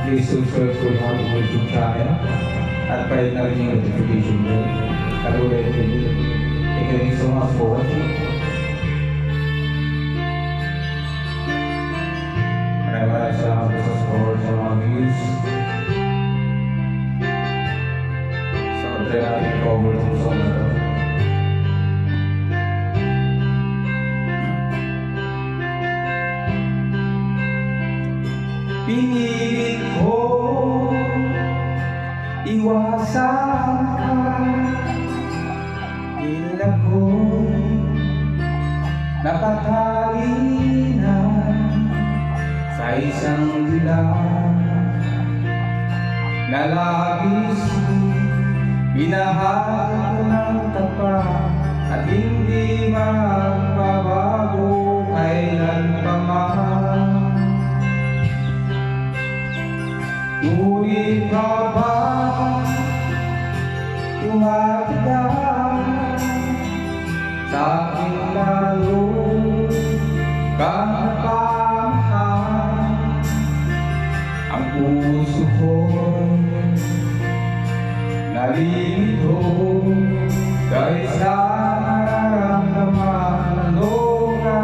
Please subscribe to our YouTube channel at pahit na rin yung notification bell. Katulad din. Thank you so much for watching. Maraming salamat sa support sa mga views. So, try natin i-cover itong song na ito. Pinilit ko iwasan ka, tila ko'y nakatali na sa isang dilag na labis binahal ko ng tapat at hindi magbabago kailan pa man. Ngunit ka ba tumatagal sa aking lalo kang napamahal? Ang puso ko'y nalilito dahil sa nararamdaman. Ano ka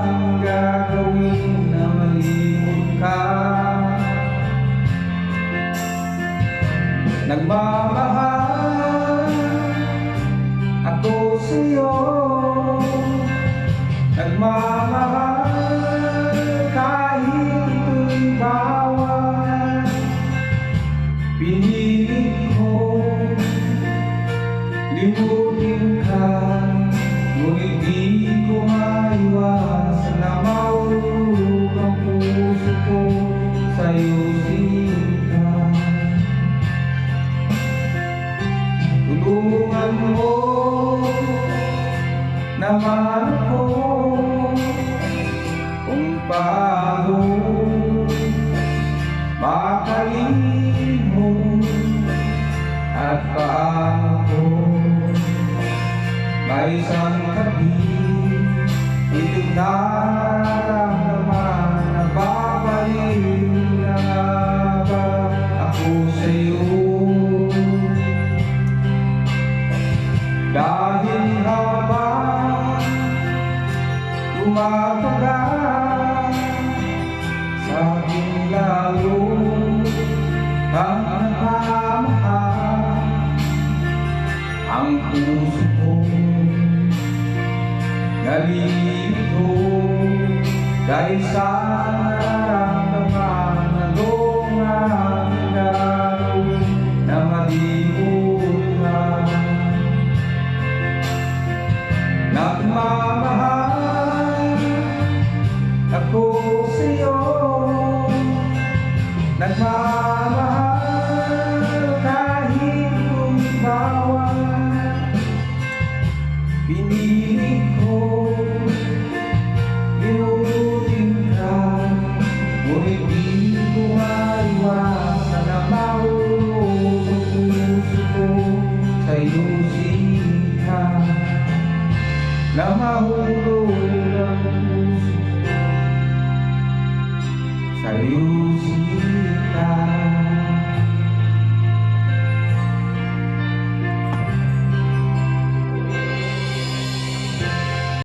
ang gagawin na malimot ka? Nagmamahal ako sa'yo, nagmamahal kahit ito'y bawal. Pinilit ko limutin ka, ngunit di ko maiwasan na mahulog ang puso ko sa'yo sinta. Tulungan mo naman ako kung paano makalimot at paano may isang gabi itong nararamdaman na babalik na ba ako sa'yo. Dahil habang tumatagal sa aking lalo kang napamahal, ang puso ko nalilito dahil sa